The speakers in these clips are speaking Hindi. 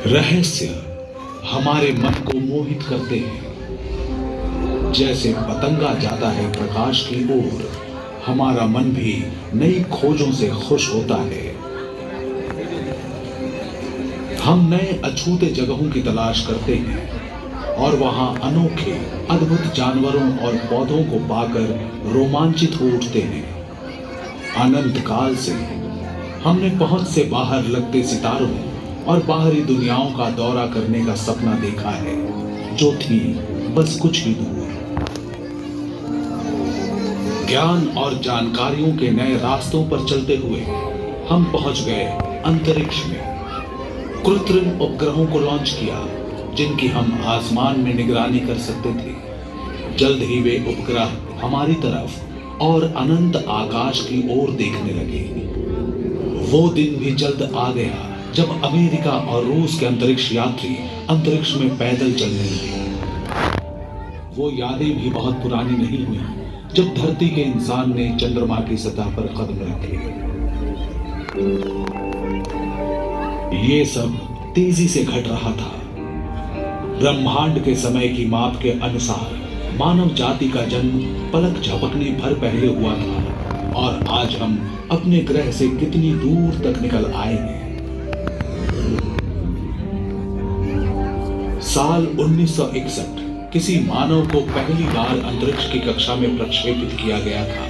रहस्य हमारे मन को मोहित करते हैं। जैसे पतंगा जाता है प्रकाश की ओर, हमारा मन भी नई खोजों से खुश होता है। हम नए अछूते जगहों की तलाश करते हैं और वहां अनोखे अद्भुत जानवरों और पौधों को पाकर रोमांचित हो उठते हैं। अनंत काल से हमने पहुंच से बाहर लगते सितारों और बाहरी दुनियाओं का दौरा करने का सपना देखा है, जो थी बस कुछ ही दूर। ज्ञान और जानकारियों के नए रास्तों पर चलते हुए हम पहुंच गए अंतरिक्ष में। कृत्रिम उपग्रहों को लॉन्च किया, जिनकी हम आसमान में निगरानी कर सकते थे। जल्द ही वे उपग्रह हमारी तरफ और अनंत आकाश की ओर देखने लगे। वो दिन भी जल्द आ गया जब अमेरिका और रूस के अंतरिक्ष यात्री अंतरिक्ष में पैदल चलने लगे। वो यादें भी बहुत पुरानी नहीं हुई जब धरती के इंसान ने चंद्रमा की सतह पर कदम रखे। ये सब तेजी से घट रहा था। ब्रह्मांड के समय की माप के अनुसार मानव जाति का जन्म पलक झपकने भर पहले हुआ था, और आज हम अपने ग्रह से कितनी दूर तक निकल आए हैं। साल 1961 किसी मानव को पहली बार अंतरिक्ष की कक्षा में प्रक्षेपित किया गया था।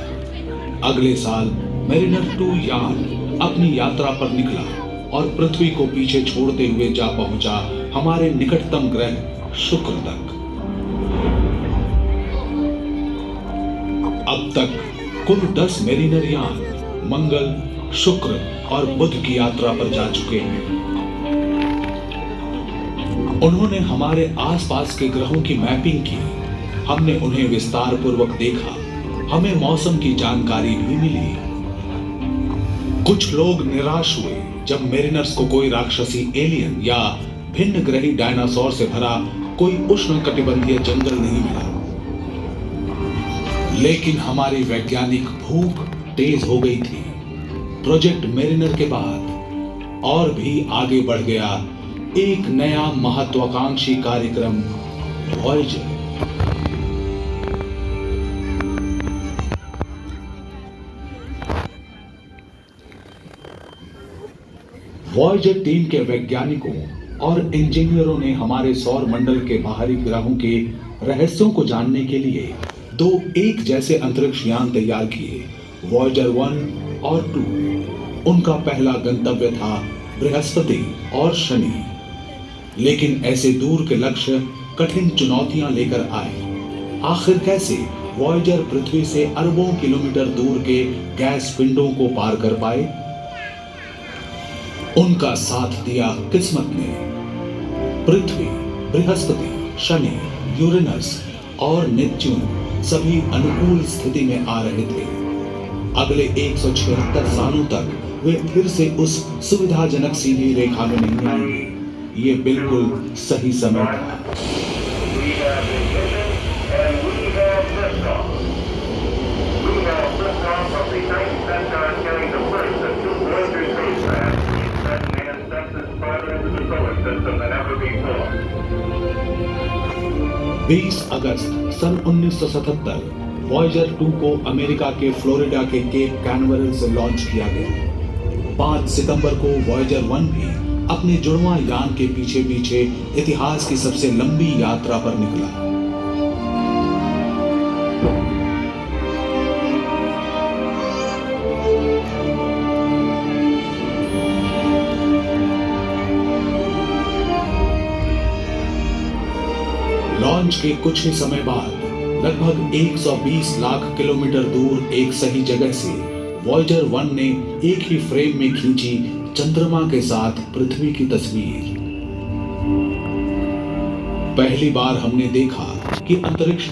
अगले साल मेरिनर 2 यान अपनी यात्रा पर निकला और पृथ्वी को पीछे छोड़ते हुए जा पहुंचा हमारे निकटतम ग्रह शुक्र तक। अब तक कुल 10 मेरिनर यान मंगल, शुक्र और बुध की यात्रा पर जा चुके हैं। उन्होंने हमारे आसपास के ग्रहों की मैपिंग की। हमने उन्हें विस्तार पूर्वक देखा। हमें मौसम की जानकारी भी मिली। कुछ लोग निराश हुए जब मेरिनर्स को कोई राक्षसी एलियन या भिन्न ग्रही डायनासोर से भरा कोई उष्णकटिबंधीय जंगल नहीं मिला। लेकिन हमारी वैज्ञानिक भूख तेज हो गई थी। प्रोजेक्ट मेरिनर के बाद और भी आगे बढ़ गया एक नया महत्वाकांक्षी कार्यक्रम, वॉयेजर। वॉयेजर टीम के वैज्ञानिकों और इंजीनियरों ने हमारे सौर मंडल के बाहरी ग्रहों के रहस्यों को जानने के लिए 2 एक जैसे अंतरिक्ष यान तैयार किए, वॉयेजर 1 और 2। उनका पहला गंतव्य था बृहस्पति और शनि। लेकिन ऐसे दूर के लक्ष्य कठिन चुनौतियां लेकर आए। आखिर कैसे वॉयेजर पृथ्वी से अरबों किलोमीटर दूर के गैस पिंडों को पार कर पाए? उनका साथ दिया किस्मत ने। पृथ्वी, बृहस्पति, शनि, यूरेनस और नेपच्यून सभी अनुकूल स्थिति में आ रहे थे। अगले 176 सालों तक वे फिर से उस सुविधाजनक सीधी रेखा में नहीं आएंगे। ये बिल्कुल सही समय था। बीस अगस्त सन 1977 वॉयेजर 2 को अमेरिका के फ्लोरिडा के केप कैनवरल से लॉन्च किया गया। 5 सितंबर को वॉयेजर 1 भी अपने जुड़वां यान के पीछे पीछे इतिहास की सबसे लंबी यात्रा पर निकला। लॉन्च के कुछ ही समय बाद लगभग 120 लाख किलोमीटर दूर एक सही जगह से वॉयेजर 1 ने एक ही फ्रेम में खींची चंद्रमा के साथ पृथ्वी की तस्वीर। पहली बार हमने देखा कि अंतरिक्ष